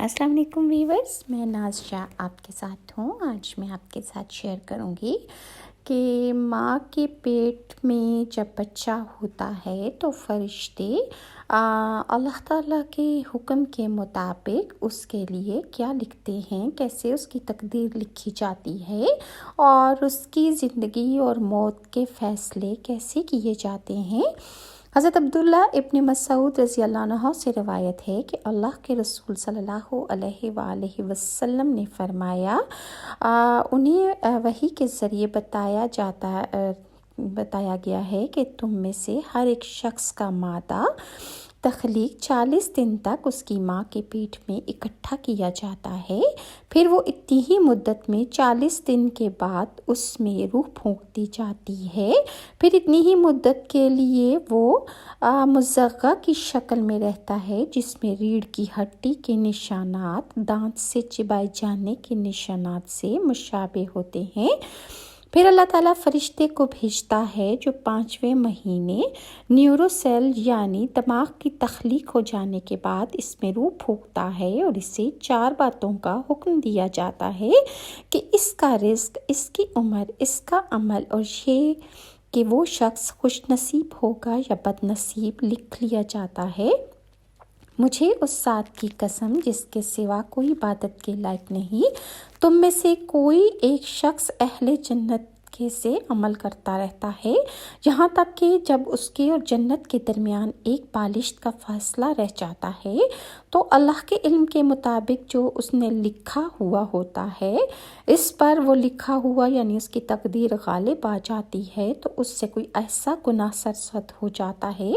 السلام علیکم ویورز، میں ناز شاہ آپ کے ساتھ ہوں۔ آج میں آپ کے ساتھ شیئر کروں گی کہ ماں کے پیٹ میں جب بچہ ہوتا ہے تو فرشتے اللہ تعالیٰ کے حکم کے مطابق اس کے لیے کیا لکھتے ہیں، کیسے اس کی تقدیر لکھی جاتی ہے اور اس کی زندگی اور موت کے فیصلے کیسے کیے جاتے ہیں۔ حضرت عبداللہ ابن مسعود رضی اللہ عنہ سے روایت ہے کہ اللہ کے رسول صلی اللہ علیہ وآلہ وسلم نے فرمایا، انہیں وحی کے ذریعے بتایا گیا ہے کہ تم میں سے ہر ایک شخص کا مادہ تخلیق 40 دن تک اس کی ماں کے پیٹ میں اکٹھا کیا جاتا ہے، پھر وہ اتنی ہی مدت میں 40 دن کے بعد اس میں روح پھونک دی جاتی ہے، پھر اتنی ہی مدت کے لیے وہ مضغہ کی شکل میں رہتا ہے جس میں ریڑھ کی ہڈی کے نشانات دانت سے چبائے جانے کے نشانات سے مشابہ ہوتے ہیں۔ پھر اللہ تعالیٰ فرشتے کو بھیجتا ہے جو 5ویں مہینے نیورو سیل یعنی دماغ کی تخلیق ہو جانے کے بعد اس میں روح پھونکتا ہے اور اسے 4 باتوں کا حکم دیا جاتا ہے کہ اس کا رزق، اس کی عمر، اس کا عمل اور یہ کہ وہ شخص خوش نصیب ہوگا یا بد نصیب لکھ لیا جاتا ہے۔ مجھے اس ذات کی قسم جس کے سوا کوئی عبادت کے لائق نہیں، تم میں سے کوئی ایک شخص اہل جنت کے سے عمل کرتا رہتا ہے یہاں تک کہ جب اس کے اور جنت کے درمیان ایک بالشت کا فاصلہ رہ جاتا ہے تو اللہ کے علم کے مطابق جو اس نے لکھا ہوا ہوتا ہے اس پر وہ لکھا ہوا یعنی اس کی تقدیر غالب آ جاتی ہے تو اس سے کوئی ایسا گناہ سرزد ہو جاتا ہے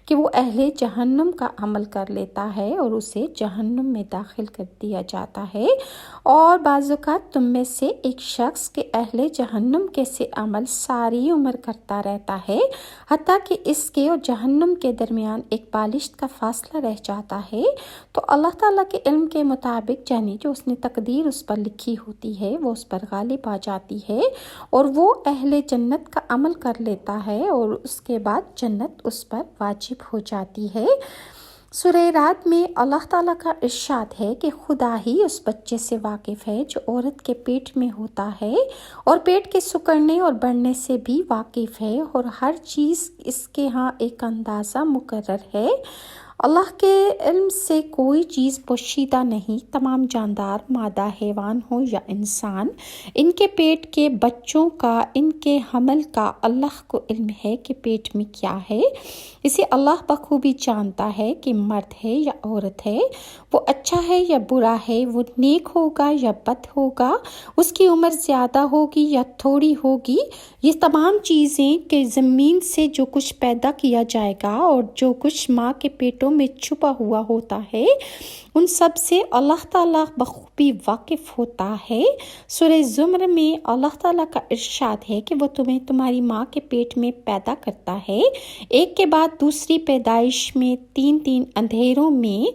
کہ وہ اہل جہنم کا عمل کر لیتا ہے اور اسے جہنم میں داخل کر دیا جاتا ہے۔ اور بعض اوقات تم میں سے ایک شخص کے اہل جہنم کے سے عمل ساری عمر کرتا رہتا ہے حتیٰ کہ اس کے اور جہنم کے درمیان ایک بالشت کا فاصلہ رہ جاتا ہے تو اللہ تعالیٰ کے علم کے مطابق یعنی جو اس نے تقدیر اس پر لکھی ہوتی ہے وہ اس پر غالب آ جاتی ہے اور وہ اہل جنت کا عمل کر لیتا ہے اور اس کے بعد جنت اس پر واجب ہو جاتی ہے۔ سورہ رعد میں اللہ تعالیٰ کا ارشاد ہے کہ خدا ہی اس بچے سے واقف ہے جو عورت کے پیٹ میں ہوتا ہے اور پیٹ کے سکڑنے اور بڑھنے سے بھی واقف ہے اور ہر چیز اس کے ہاں ایک اندازہ مقرر ہے۔ اللہ کے علم سے کوئی چیز پوشیدہ نہیں، تمام جاندار مادہ حیوان ہو یا انسان، ان کے پیٹ کے بچوں کا، ان کے حمل کا اللہ کو علم ہے کہ پیٹ میں کیا ہے۔ اسے اللہ بخوبی جانتا ہے کہ مرد ہے یا عورت ہے، وہ اچھا ہے یا برا ہے، وہ نیک ہوگا یا بد ہوگا، اس کی عمر زیادہ ہوگی یا تھوڑی ہوگی۔ یہ تمام چیزیں کہ زمین سے جو کچھ پیدا کیا جائے گا اور جو کچھ ماں کے پیٹوں میں چھپا ہوا ہوتا ہے ان سب سے اللہ تعالیٰ بخوبی واقف ہوتا ہے۔ سورہ زمر میں اللہ تعالیٰ کا ارشاد ہے کہ وہ تمہیں تمہاری ماں کے پیٹ میں پیدا کرتا ہے، ایک کے بعد دوسری پیدائش میں 3 اندھیروں میں،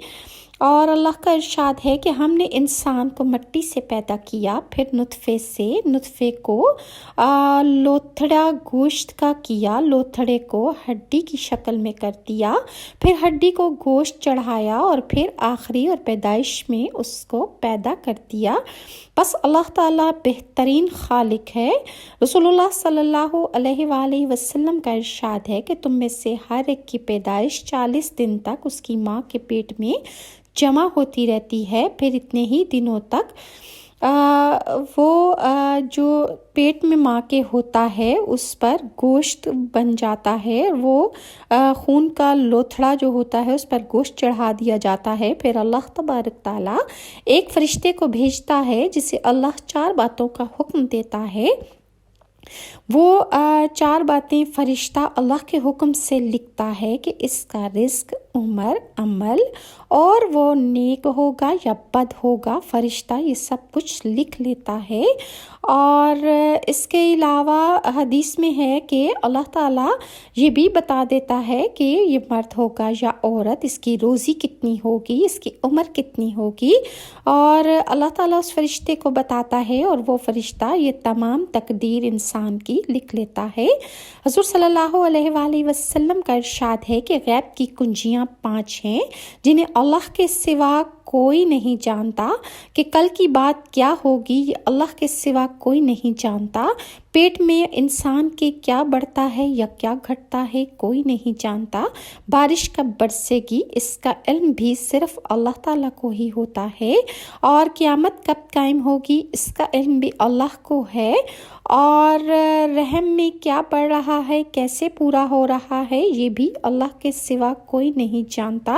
اور اللہ کا ارشاد ہے کہ ہم نے انسان کو مٹی سے پیدا کیا، پھر نطفے کو لوتھڑا گوشت کا کیا، لوتھڑے کو ہڈی کی شکل میں کر دیا، پھر ہڈی کو گوشت چڑھایا اور پھر آخری اور پیدائش میں اس کو پیدا کر دیا۔ بس اللہ تعالیٰ بہترین خالق ہے۔ رسول اللہ صلی اللہ علیہ وآلہ وسلم کا ارشاد ہے کہ تم میں سے ہر ایک کی پیدائش 40 دن تک اس کی ماں کے پیٹ میں جمع ہوتی رہتی ہے، پھر اتنے ہی دنوں تک وہ جو پیٹ میں ماں کے ہوتا ہے اس پر گوشت بن جاتا ہے، وہ خون کا لوتھڑا جو ہوتا ہے اس پر گوشت چڑھا دیا جاتا ہے، پھر اللہ تبارک تعالیٰ ایک فرشتے کو بھیجتا ہے جسے اللہ 4 باتوں کا حکم دیتا ہے۔ وہ 4 باتیں فرشتہ اللہ کے حکم سے لکھتا ہے کہ اس کا رزق، عمر، عمل اور وہ نیک ہوگا یا بد ہوگا، فرشتہ یہ سب کچھ لکھ لیتا ہے۔ اور اس کے علاوہ حدیث میں ہے کہ اللہ تعالیٰ یہ بھی بتا دیتا ہے کہ یہ مرد ہوگا یا عورت، اس کی روزی کتنی ہوگی، اس کی عمر کتنی ہوگی، اور اللہ تعالیٰ اس فرشتے کو بتاتا ہے اور وہ فرشتہ یہ تمام تقدیر انسان کی لکھ لیتا ہے۔ حضور صلی اللہ علیہ وآلہ وسلم کا ارشاد ہے کہ غیب کی کنجیاں 5 ہیں جنہیں اللہ کے سوا کوئی نہیں جانتا کہ کل کی بات کیا ہوگی، یہ اللہ کے سوا کوئی نہیں جانتا۔ پیٹ میں انسان کے کیا بڑھتا ہے یا کیا گھٹتا ہے کوئی نہیں جانتا۔ بارش کب برسے گی اس کا علم بھی صرف اللہ تعالیٰ کو ہی ہوتا ہے، اور قیامت کب قائم ہوگی اس کا علم بھی اللہ کو ہے، اور رحم میں کیا بڑھ رہا ہے، کیسے پورا ہو رہا ہے، یہ بھی اللہ کے سوا کوئی نہیں جانتا۔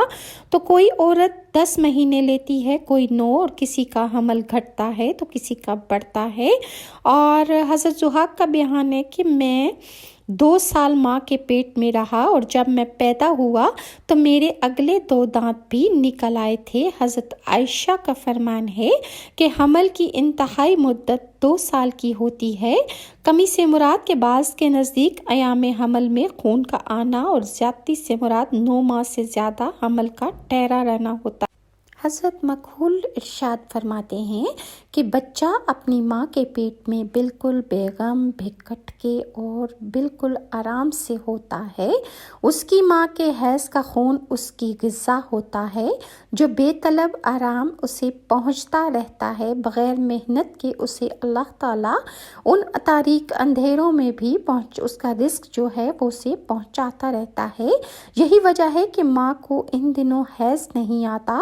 تو کوئی عورت 10 مہینے لیتی ہے، کوئی 9، اور کسی کا حمل گھٹتا ہے تو کسی کا بڑھتا ہے۔ اور حضرت ضحاک کا بیان ہے کہ میں 2 سال ماں کے پیٹ میں رہا، اور جب میں پیدا ہوا تو میرے اگلے 2 دانت بھی نکل آئے تھے۔ حضرت عائشہ کا فرمان ہے کہ حمل کی انتہائی مدت 2 سال کی ہوتی ہے۔ کمی سے مراد کے بعض کے نزدیک ایام حمل میں خون کا آنا، اور زیادتی سے مراد 9 ماہ سے زیادہ حمل کا ٹھہرا رہنا ہوتا ہے۔ حضرت مکحول ارشاد فرماتے ہیں کہ بچہ اپنی ماں کے پیٹ میں بالکل بے غم بے کٹ کے اور بالکل آرام سے ہوتا ہے۔ اس کی ماں کے حیض کا خون اس کی غذا ہوتا ہے، جو بے طلب آرام اسے پہنچتا رہتا ہے، بغیر محنت کے اسے اللہ تعالیٰ ان تاریک اندھیروں میں بھی اس کا رزق جو ہے وہ اسے پہنچاتا رہتا ہے۔ یہی وجہ ہے کہ ماں کو ان دنوں حیض نہیں آتا،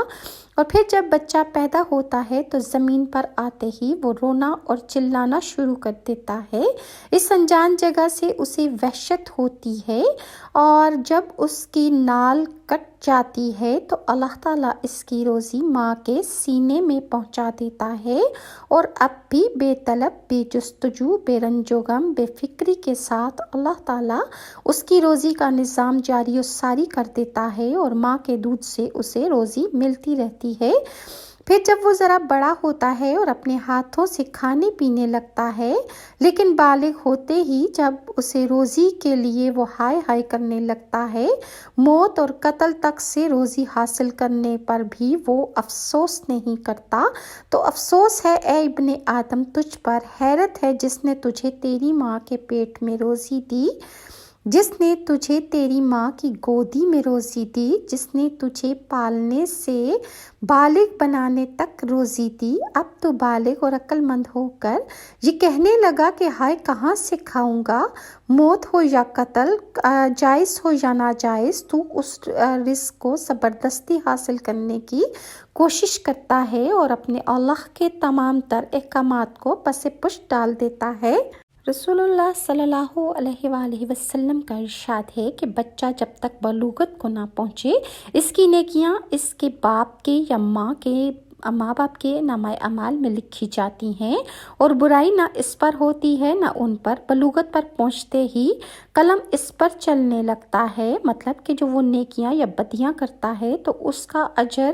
اور پھر جب بچہ پیدا ہوتا ہے تو زمین پر آتے ہی وہ رونا اور چلانا شروع کر دیتا ہے۔ اس انجان جگہ سے اسے وحشت ہوتی ہے، اور جب اس کی نال کٹ جاتی ہے تو اللہ تعالیٰ اس کی روزی ماں کے سینے میں پہنچا دیتا ہے، اور اب بھی بے طلب بے جستجو بے رنج و غم بے فکری کے ساتھ اللہ تعالیٰ اس کی روزی کا نظام جاری و ساری کر دیتا ہے، اور ماں کے دودھ سے اسے روزی ملتی رہتی ہے۔ پھر جب وہ ذرا بڑا ہوتا ہے اور اپنے ہاتھوں سے کھانے پینے لگتا ہے، لیکن بالغ ہوتے ہی جب اسے روزی کے لیے وہ ہائے ہائے کرنے لگتا ہے، موت اور قتل تک سے روزی حاصل کرنے پر بھی وہ افسوس نہیں کرتا، تو افسوس ہے اے ابن آدم تجھ پر، حیرت ہے جس نے تجھے تیری ماں کے پیٹ میں روزی دی، جس نے تجھے تیری ماں کی گودی میں روزی دی، جس نے تجھے پالنے سے بالغ بنانے تک روزی دی۔ اب تو بالغ اور عقل مند ہو کر یہ کہنے لگا کہ ہائے کہاں سے کھاؤں گا، موت ہو یا قتل، جائز ہو یا ناجائز، تو اس رزق کو زبردستی حاصل کرنے کی کوشش کرتا ہے، اور اپنے اللہ کے تمام تر احکامات کو پس پشت ڈال دیتا ہے۔ رسول اللہ صلی اللہ علیہ وآلہ وسلم کا ارشاد ہے کہ بچہ جب تک بلوغت کو نہ پہنچے، اس کی نیکیاں اس کے باپ کے یا ماں باپ کے نامہ اعمال میں لکھی جاتی ہیں، اور برائی نہ اس پر ہوتی ہے نہ ان پر۔ بلوغت پر پہنچتے ہی قلم اس پر چلنے لگتا ہے، مطلب کہ جو وہ نیکیاں یا بدیاں کرتا ہے تو اس کا اجر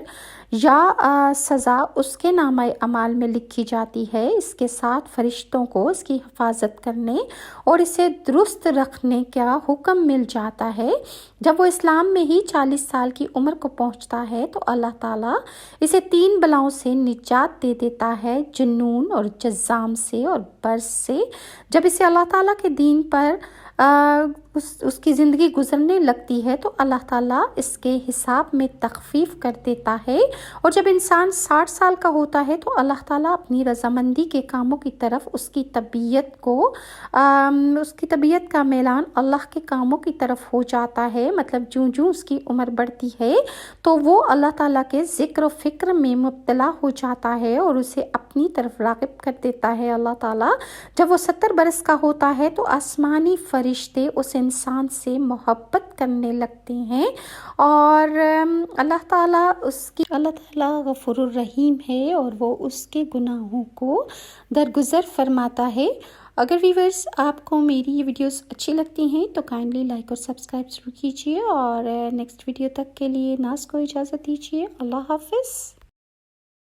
یا سزا اس کے نامہ اعمال میں لکھی جاتی ہے۔ اس کے ساتھ فرشتوں کو اس کی حفاظت کرنے اور اسے درست رکھنے کا حکم مل جاتا ہے۔ جب وہ اسلام میں ہی 40 سال کی عمر کو پہنچتا ہے تو اللہ تعالیٰ اسے 3 بلاؤں سے نجات دے دیتا ہے، جنون اور جذام سے اور برس سے۔ جب اسے اللہ تعالیٰ کے دین پر اس کی زندگی گزرنے لگتی ہے تو اللہ تعالیٰ اس کے حساب میں تخفیف کر دیتا ہے، اور جب انسان 60 سال کا ہوتا ہے تو اللہ تعالیٰ اپنی رضامندی کے کاموں کی طرف اس کی طبیعت کا میلان اللہ کے کاموں کی طرف ہو جاتا ہے، مطلب جوں اس کی عمر بڑھتی ہے تو وہ اللہ تعالیٰ کے ذکر و فکر میں مبتلا ہو جاتا ہے اور اسے اپنی طرف راغب کر دیتا ہے اللہ تعالیٰ۔ جب وہ 70 برس کا ہوتا ہے تو آسمانی فرشتے اس انسان سے محبت کرنے لگتے ہیں، اور اللہ تعالیٰ غفور الرحیم ہے اور وہ اس کے گناہوں کو درگزر فرماتا ہے۔ اگر ویورز آپ کو میری یہ ویڈیوز اچھی لگتی ہیں تو کائنڈلی لائک اور سبسکرائب ضرور کیجیے، اور نیکسٹ ویڈیو تک کے لیے ناز کو اجازت دیجیے۔ اللہ حافظ۔